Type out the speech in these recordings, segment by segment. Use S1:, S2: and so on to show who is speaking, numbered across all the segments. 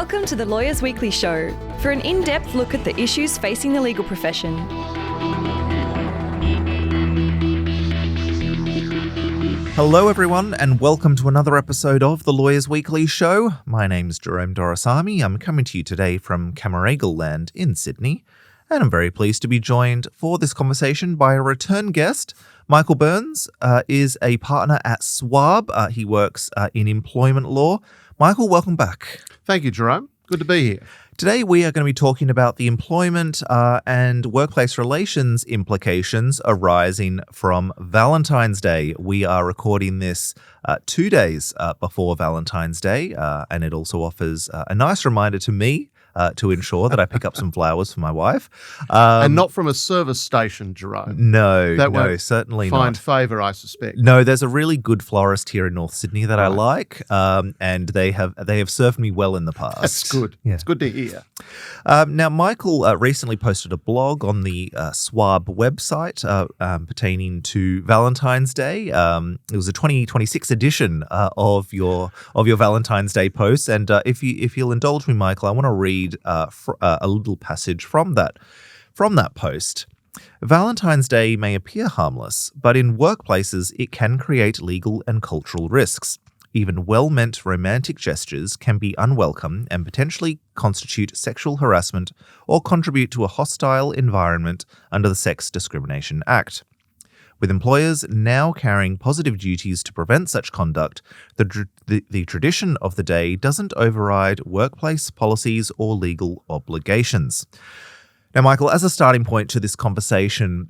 S1: Welcome to the Lawyers Weekly Show for an in-depth look at the issues facing the legal profession.
S2: Hello everyone and welcome to another episode of the Lawyers Weekly Show. My name's Jerome Doraisamy. I'm coming to you today from Camaragal Land in Sydney, and I'm very pleased to be joined for this conversation by a return guest. Michael Byrnes is a partner at Swaab. He works in employment law. Michael, welcome back.
S3: Thank you, Jerome. Good to be here.
S2: Today we are going to be talking about the employment and workplace relations implications arising from Valentine's Day. We are recording this 2 days before Valentine's Day, and it also offers a nice reminder to me to ensure that I pick up some flowers for my wife.
S3: And not from a service station, Jerome.
S2: No,
S3: That
S2: certainly
S3: find
S2: not.
S3: favour, I suspect.
S2: No, there's a really good florist here in North Sydney that I like, and they have served me well in the past.
S3: That's good.
S2: Yeah.
S3: It's good to hear.
S2: Now, Michael recently posted a blog on the Swaab website pertaining to Valentine's Day. It was a 2026 edition of your Valentine's Day post, and if you'll indulge me, Michael, I want to read a little passage from that post. Valentine's Day may appear harmless, but in workplaces it can create legal and cultural risks. Even well-meant romantic gestures can be unwelcome and potentially constitute sexual harassment or contribute to a hostile environment under the Sex Discrimination Act. With employers now carrying positive duties to prevent such conduct, the tradition of the day doesn't override workplace policies or legal obligations. Now, Michael, as a starting point to this conversation,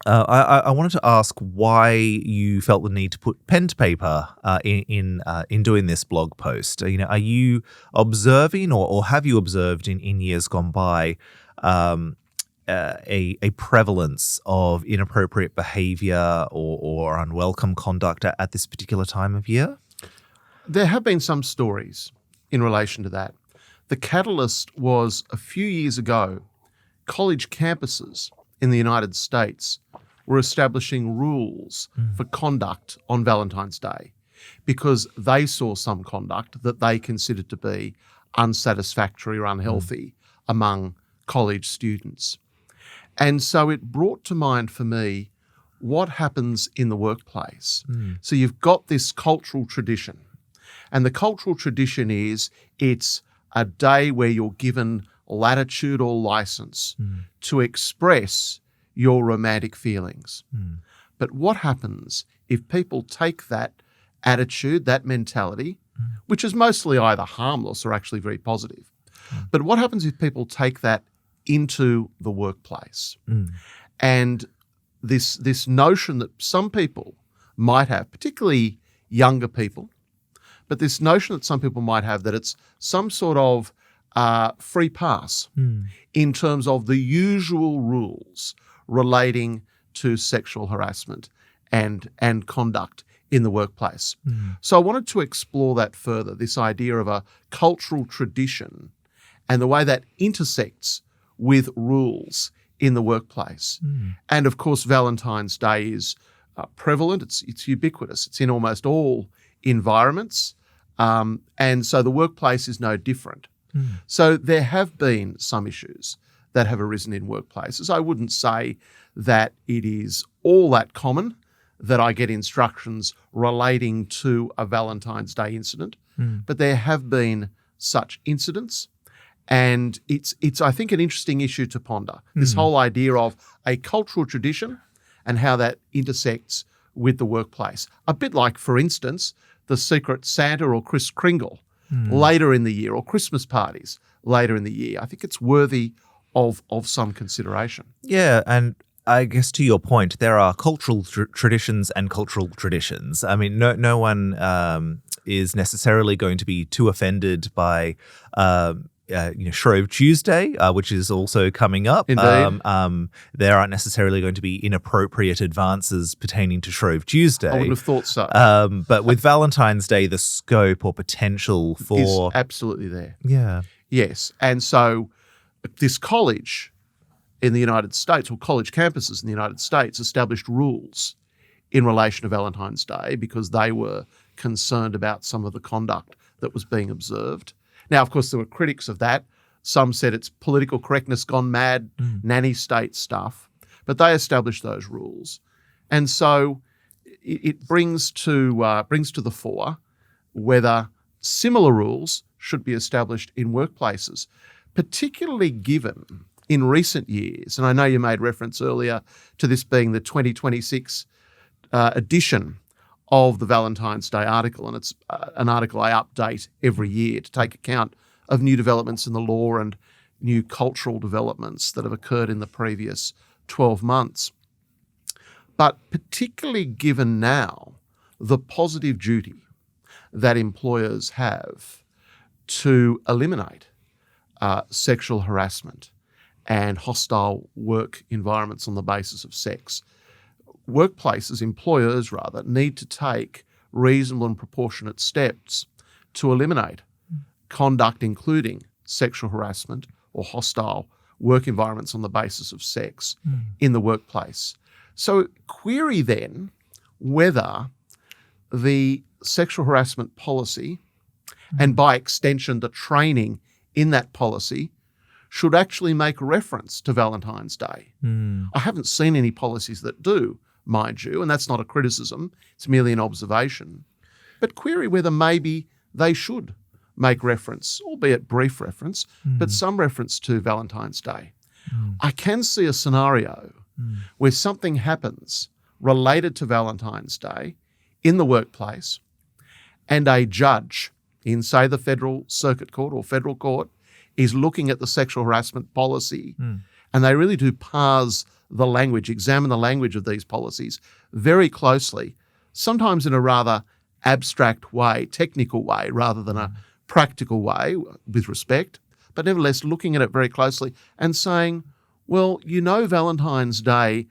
S2: I wanted to ask why you felt the need to put pen to paper in doing this blog post. Are you observing or have you observed in years gone by a prevalence of inappropriate behaviour or unwelcome conduct at this particular time of year?
S3: There have been some stories in relation to that. The catalyst was a few years ago, college campuses in the United States were establishing rules for conduct on Valentine's Day because they saw some conduct that they considered to be unsatisfactory or unhealthy among college students. And so it brought to mind for me what happens in the workplace. So you've got this cultural tradition, and the cultural tradition is it's a day where you're given latitude or license to express your romantic feelings. But what happens if people take that attitude, that mentality, which is mostly either harmless or actually very positive, but what happens if people take that into the workplace? And this notion that some people might have, particularly younger people, but this notion that some people might have that it's some sort of free pass in terms of the usual rules relating to sexual harassment and conduct in the workplace. So I wanted to explore that further, this idea of a cultural tradition and the way that intersects with rules in the workplace. And of course, Valentine's Day is prevalent. It's ubiquitous. It's in almost all environments. And so the workplace is no different. So there have been some issues that have arisen in workplaces. I wouldn't say that it is all that common that I get instructions relating to a Valentine's Day incident, but there have been such incidents. And it's I think, an interesting issue to ponder, this whole idea of a cultural tradition and how that intersects with the workplace. A bit like, for instance, the Secret Santa or Kris Kringle later in the year, or Christmas parties later in the year. I think it's worthy of some consideration.
S2: Yeah, and I guess to your point, there are cultural traditions and cultural traditions. I mean, no one is necessarily going to be too offended by Shrove Tuesday, which is also coming up.
S3: Indeed.
S2: There aren't necessarily going to be inappropriate advances pertaining to Shrove Tuesday.
S3: I wouldn't have thought so.
S2: But with Valentine's Day, the scope or potential for...
S3: is absolutely there.
S2: Yeah.
S3: Yes. And so this college in the United States, or college campuses in the United States, established rules in relation to Valentine's Day because they were concerned about some of the conduct that was being observed. Now, of course, there were critics of that. Some said it's political correctness gone mad, nanny state stuff. But they established those rules. And so it brings to the fore whether similar rules should be established in workplaces, particularly given in recent years, and I know you made reference earlier to this being the 2026 edition of the Valentine's Day article, and it's an article I update every year to take account of new developments in the law and new cultural developments that have occurred in the previous 12 months. But particularly given now the positive duty that employers have to eliminate sexual harassment and hostile work environments on the basis of sex, workplaces, employers rather, need to take reasonable and proportionate steps to eliminate conduct including sexual harassment or hostile work environments on the basis of sex in the workplace. So query then whether the sexual harassment policy and by extension the training in that policy should actually make reference to Valentine's Day. I haven't seen any policies that do, mind you, and that's not a criticism, it's merely an observation. But query whether maybe they should make reference, albeit brief reference, but some reference to Valentine's Day. I can see a scenario where something happens related to Valentine's Day in the workplace and a judge in, say, the Federal Circuit Court or Federal Court is looking at the sexual harassment policy and they really do parse the language, examine the language of these policies very closely, sometimes in a rather abstract way, technical way, rather than a practical way with respect, but nevertheless looking at it very closely and saying, well, you know, Valentine's Day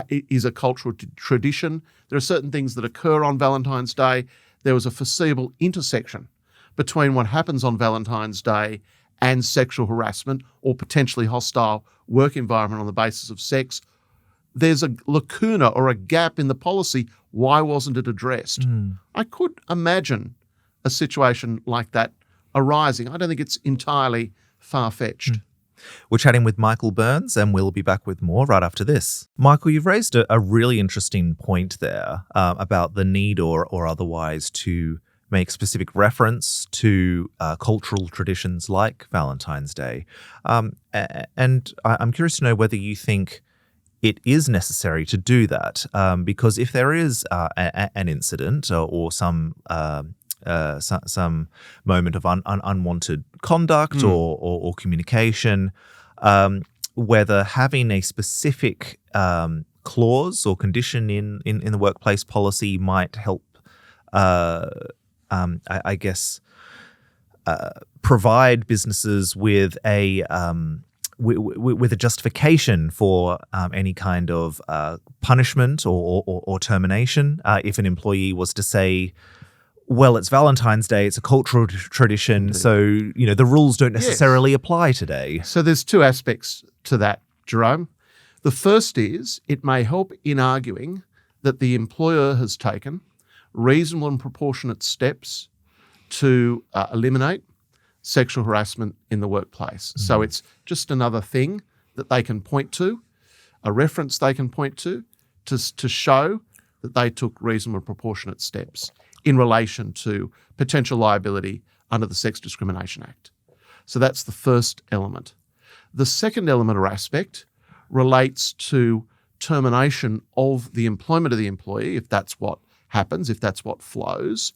S3: is a cultural tradition. There are certain things that occur on Valentine's Day. There was a foreseeable intersection between what happens on Valentine's Day and sexual harassment or potentially hostile work environment on the basis of sex. There's a lacuna or a gap in the policy. Why wasn't it addressed? I could imagine a situation like that arising. I don't think it's entirely far-fetched.
S2: We're chatting with Michael Byrnes, and we'll be back with more right after this. Michael, you've raised a really interesting point there about the need or otherwise to make specific reference to cultural traditions like Valentine's Day. And I'm curious to know whether you think it is necessary to do that, because if there is an incident or some moment of unwanted conduct or communication, whether having a specific clause or condition in the workplace policy might help, I guess, provide businesses with a justification for any kind of punishment or termination if an employee was to say, well, it's Valentine's Day, it's a cultural tradition, so the rules don't necessarily apply today.
S3: So there's two aspects to that, Jerome. The first is it may help in arguing that the employer has taken reasonable and proportionate steps to eliminate sexual harassment in the workplace. So it's just another thing that they can point to, a reference they can point to show that they took reasonable and proportionate steps in relation to potential liability under the Sex Discrimination Act. So that's the first element. The second element or aspect relates to termination of the employment of the employee, if that's what happens, if that's what flows.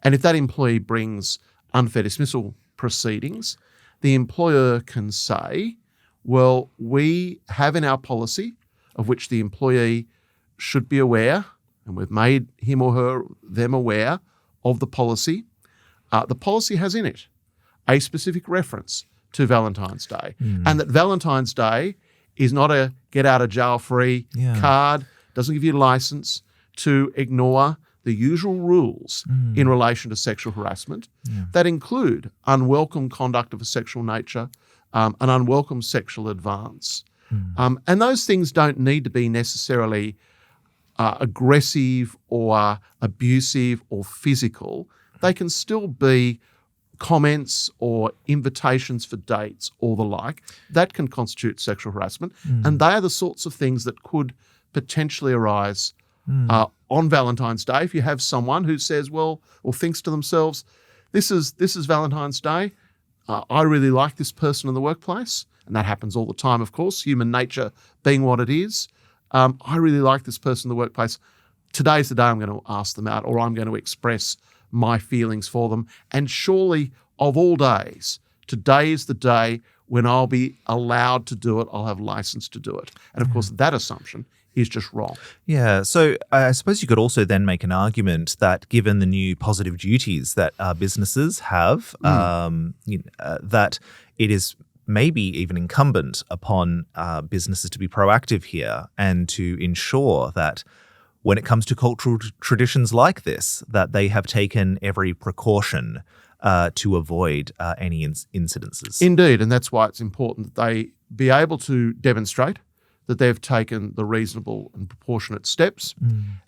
S3: And if that employee brings unfair dismissal proceedings, the employer can say, well, we have in our policy, of which the employee should be aware, and we've made him or them aware of the policy. The policy has in it a specific reference to Valentine's Day, and that Valentine's Day is not a get-out-of-jail-free card, doesn't give you a license to ignore the usual rules in relation to sexual harassment that include unwelcome conduct of a sexual nature, an unwelcome sexual advance. And those things don't need to be necessarily aggressive or abusive or physical. They can still be comments or invitations for dates or the like, that can constitute sexual harassment. And they are the sorts of things that could potentially arise on Valentine's Day. If you have someone who says, well, or thinks to themselves, this is Valentine's Day, I really like this person in the workplace, and that happens all the time, of course, human nature being what it is. I really like this person in the workplace. Today's the day I'm going to ask them out, or I'm going to express my feelings for them. And surely, of all days, today is the day when I'll be allowed to do it. I'll have license to do it. And of course, that assumption is just wrong.
S2: Yeah. So I suppose you could also then make an argument that given the new positive duties that businesses have, that it is maybe even incumbent upon businesses to be proactive here and to ensure that when it comes to cultural traditions like this, that they have taken every precaution to avoid any incidences.
S3: Indeed, and that's why it's important that they be able to demonstrate that they've taken the reasonable and proportionate steps.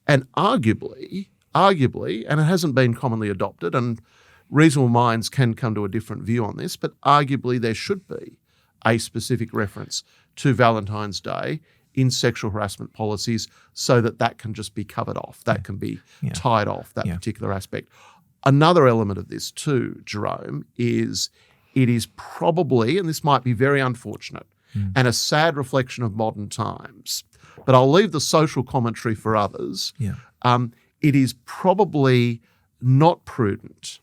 S3: And arguably, and it hasn't been commonly adopted, and reasonable minds can come to a different view on this, but arguably there should be a specific reference to Valentine's Day in sexual harassment policies so that can just be covered off. That can be tied off, that particular aspect. Another element of this too, Jerome, is it is probably, and this might be very unfortunate, and a sad reflection of modern times, but I'll leave the social commentary for others. It is probably not prudent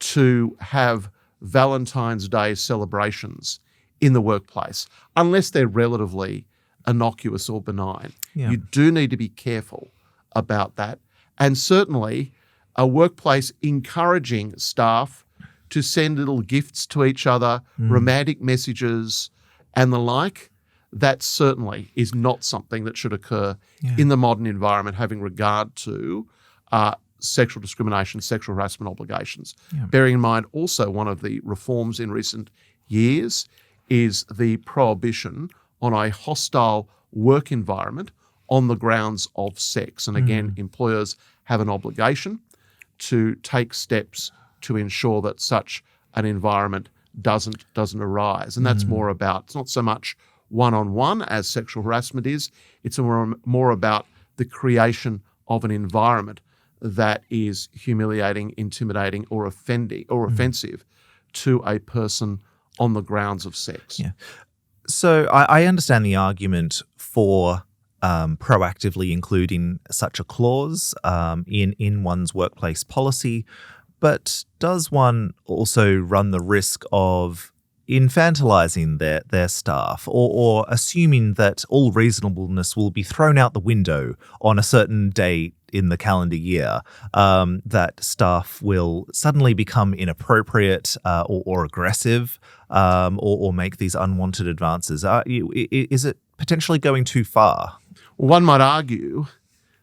S3: to have Valentine's Day celebrations in the workplace unless they're relatively innocuous or benign. You do need to be careful about that. And certainly a workplace encouraging staff to send little gifts to each other, romantic messages and the like, that certainly is not something that should occur in the modern environment, having regard to sexual discrimination, sexual harassment obligations. Bearing in mind also one of the reforms in recent years is the prohibition on a hostile work environment on the grounds of sex. And again, employers have an obligation to take steps to ensure that such an environment doesn't arise. And that's more about, it's not so much one-on-one as sexual harassment is, it's more about the creation of an environment that is humiliating, intimidating, or offensive to a person on the grounds of sex.
S2: So I understand the argument for proactively including such a clause in one's workplace policy, but does one also run the risk of infantilising their staff or assuming that all reasonableness will be thrown out the window on a certain day in the calendar year, that staff will suddenly become inappropriate or aggressive or make these unwanted advances? Is it potentially going too far?
S3: Well, one might argue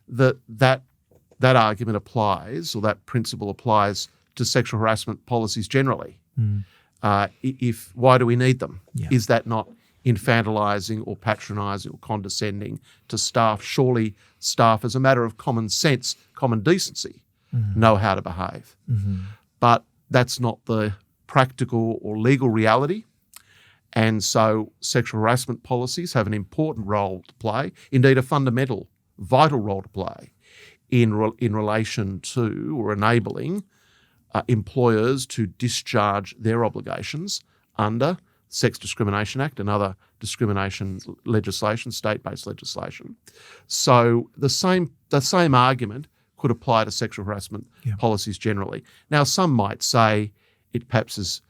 S3: that argument applies, or that principle applies to sexual harassment policies generally. Why do we need them? Is that not infantilising or patronising or condescending to staff? Surely staff, as a matter of common sense, common decency, know how to behave. But that's not the practical or legal reality. And so sexual harassment policies have an important role to play, indeed a fundamental, vital role to play in relation to or enabling employers to discharge their obligations under Sex Discrimination Act and other discrimination legislation, state-based legislation. So the same argument could apply to sexual harassment policies generally. Now, some might say it perhaps is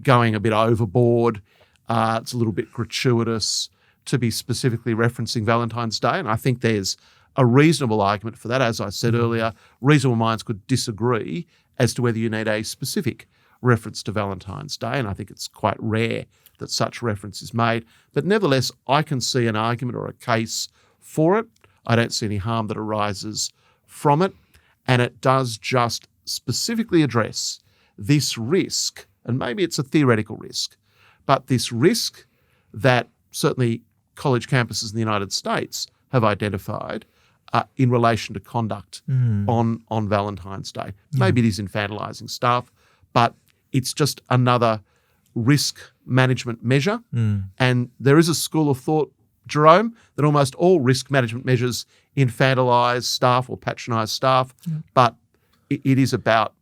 S3: going a bit overboard. It's a little bit gratuitous to be specifically referencing Valentine's Day, and I think there's a reasonable argument for that. As I said earlier, reasonable minds could disagree as to whether you need a specific reference to Valentine's Day, and I think it's quite rare that such reference is made. But nevertheless, I can see an argument or a case for it. I don't see any harm that arises from it, and it does just specifically address this risk, and maybe it's a theoretical risk, but this risk that certainly college campuses in the United States have identified in relation to conduct on Valentine's Day. Maybe it is infantilising staff, but It's just another risk management measure. And there is a school of thought, Jerome, that almost all risk management measures infantilise staff or patronise staff, but it is about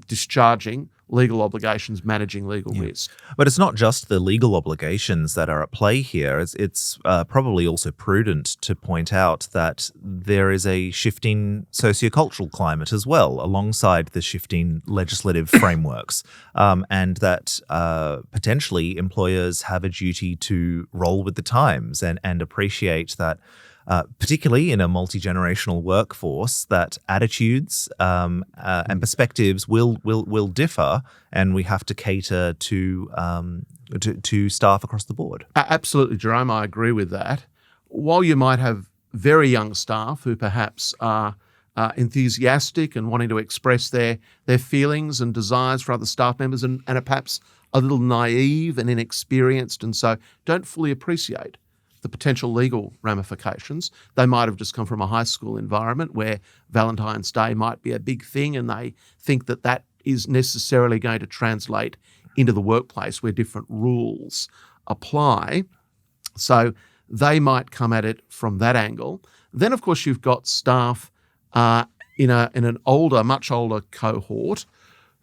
S3: discharging legal obligations, managing legal risk.
S2: But it's not just the legal obligations that are at play here. It's probably also prudent to point out that there is a shifting sociocultural climate as well, alongside the shifting legislative frameworks, and that potentially employers have a duty to roll with the times and appreciate that, particularly in a multi-generational workforce, that attitudes and perspectives will differ, and we have to cater to staff across the board.
S3: Absolutely, Jerome, I agree with that. While you might have very young staff who perhaps are enthusiastic and wanting to express their feelings and desires for other staff members and are perhaps a little naive and inexperienced, and so don't fully appreciate the potential legal ramifications. They might have just come from a high school environment where Valentine's Day might be a big thing, and they think that that is necessarily going to translate into the workplace where different rules apply. So they might come at it from that angle. Then, of course, you've got staff in an older, much older cohort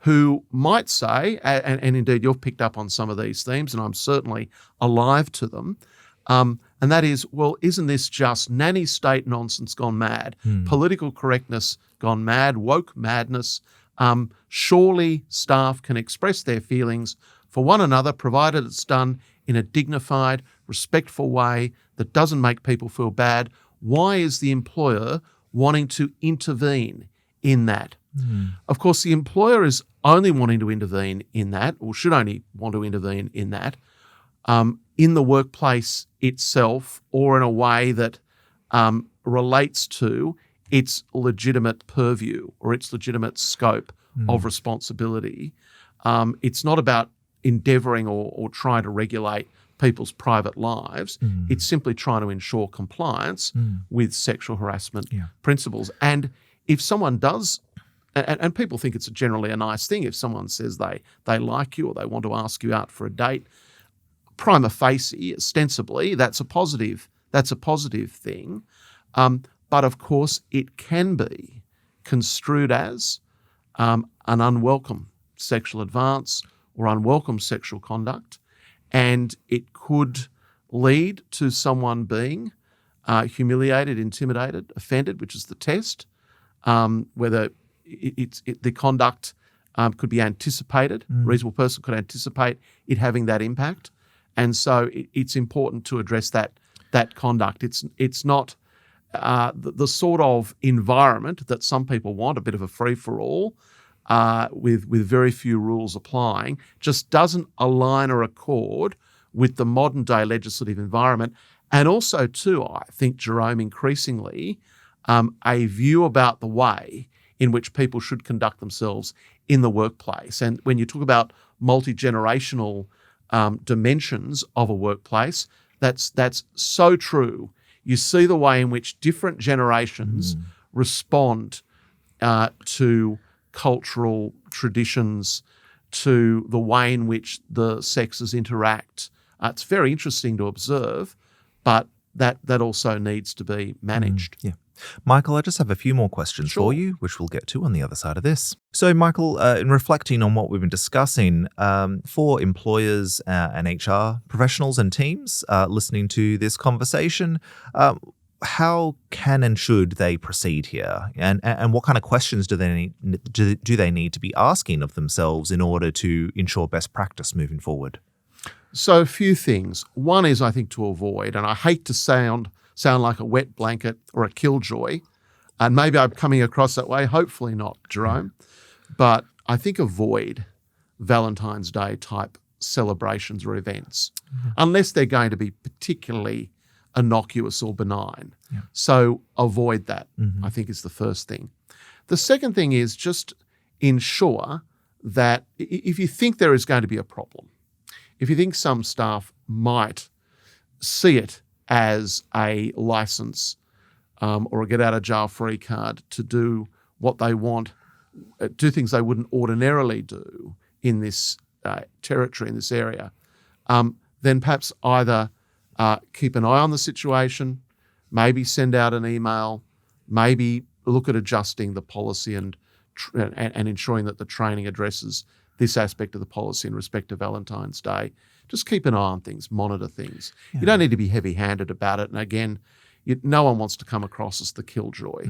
S3: who might say, and indeed you've picked up on some of these themes, and I'm certainly alive to them, and that is, well, isn't this just nanny state nonsense gone mad? Political correctness gone mad, woke madness. Surely staff can express their feelings for one another, provided it's done in a dignified, respectful way that doesn't make people feel bad. Why is the employer wanting to intervene in that? Of course, the employer is only wanting to intervene in that, or should only want to intervene in that, in the workplace itself, or in a way that relates to its legitimate purview or its legitimate scope of responsibility. It's not about endeavouring or trying to regulate people's private lives. It's simply trying to ensure compliance with sexual harassment principles. And if someone does, and people think it's generally a nice thing if someone says they like you or they want to ask you out for a date, prima facie, ostensibly, that's a positive thing. But of course, it can be construed as an unwelcome sexual advance or unwelcome sexual conduct, and it could lead to someone being humiliated, intimidated, offended, which is the test, whether the conduct could be anticipated. A reasonable person could anticipate it having that impact. And so it's important to address that conduct. It's not the sort of environment that some people want, a bit of a free-for-all, with very few rules applying, just doesn't align or accord with the modern-day legislative environment. And also, too, I think, Jerome, increasingly, a view about the way in which people should conduct themselves in the workplace. And when you talk about multi-generational dimensions of a workplace, that's so true. You see the way in which different generations respond to cultural traditions, to the way in which the sexes interact. It's very interesting to observe, but that also needs to be managed.
S2: Michael, I just have a few more questions for you, which we'll get to on the other side of this. So, Michael, in reflecting on what we've been discussing, for employers and HR professionals and teams listening to this conversation, how can and should they proceed here? And what kind of questions do they need to be asking of themselves in order to ensure best practice moving forward?
S3: So a few things. One is, I think, to avoid, and I hate to sound like a wet blanket or a killjoy, and maybe I'm coming across that way, hopefully not, Jerome, but I think avoid Valentine's Day type celebrations or events, unless they're going to be particularly innocuous or benign. So avoid that, I think, is the first thing. The second thing is just ensure that if you think there is going to be a problem, if you think some staff might see it as a license or a get-out-of-jail-free card to do what they want, do things they wouldn't ordinarily do in this territory, in this area, then perhaps either keep an eye on the situation, maybe send out an email, maybe look at adjusting the policy and ensuring that the training addresses this aspect of the policy in respect to Valentine's Day. Just keep an eye on things, monitor things. You don't need to be heavy-handed about it. And again, no one wants to come across as the killjoy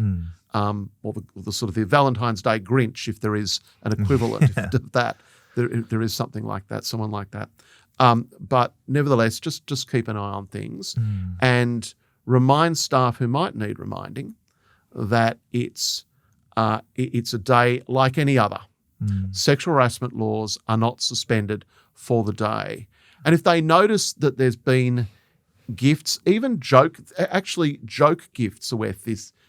S3: or the sort of the Valentine's Day Grinch, if there is an equivalent of that. There is something like that, someone like that. But nevertheless, just keep an eye on things and remind staff who might need reminding that it's a day like any other. Sexual harassment laws are not suspended for the day. And if they notice that there's been gifts, even joke gifts are where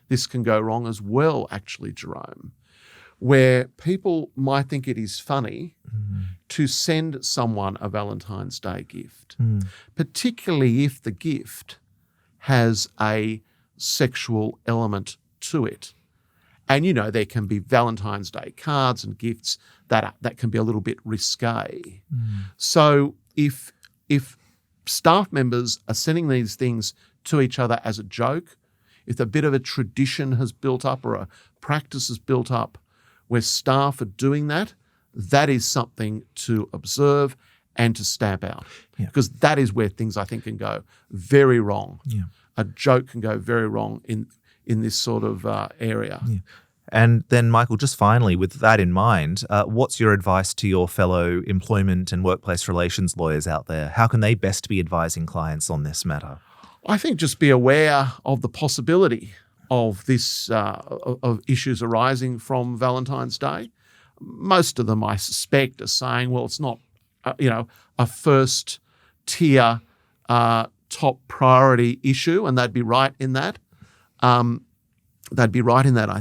S3: this can go wrong as well, actually, Jerome, where people might think it is funny to send someone a Valentine's Day gift, particularly if the gift has a sexual element to it. And, there can be Valentine's Day cards and gifts that can be a little bit risque. So if staff members are sending these things to each other as a joke, if a bit of a tradition has built up or a practice has built up where staff are doing that, that is something to observe and to stamp out. Because that is where things, I think, can go very wrong. A joke can go very wrong in this sort of area.
S2: And then, Michael, just finally, with that in mind, what's your advice to your fellow employment and workplace relations lawyers out there? How can they best be advising clients on this matter?
S3: I think just be aware of the possibility of this of issues arising from Valentine's Day. Most of them, I suspect, are saying, well, it's not a first tier top priority issue, and they'd be right in that. I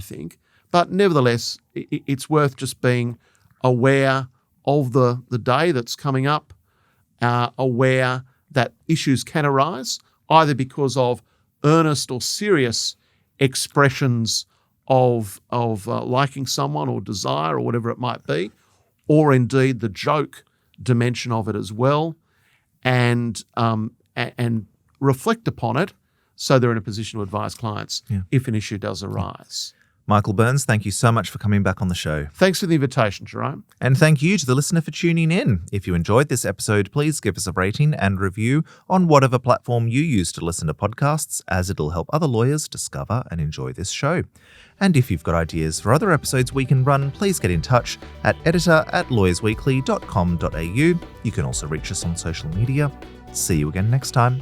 S3: think. But nevertheless, it's worth just being aware of the day that's coming up, aware that issues can arise, either because of earnest or serious expressions of liking someone or desire or whatever it might be, or indeed the joke dimension of it as well, and reflect upon it so they're in a position to advise clients if an issue does arise.
S2: Michael Byrnes, thank you so much for coming back on the show.
S3: Thanks for the invitation, Jerome.
S2: And thank you to the listener for tuning in. If you enjoyed this episode, please give us a rating and review on whatever platform you use to listen to podcasts, as it'll help other lawyers discover and enjoy this show. And if you've got ideas for other episodes we can run, please get in touch at editor@lawyersweekly.com.au. You can also reach us on social media. See you again next time.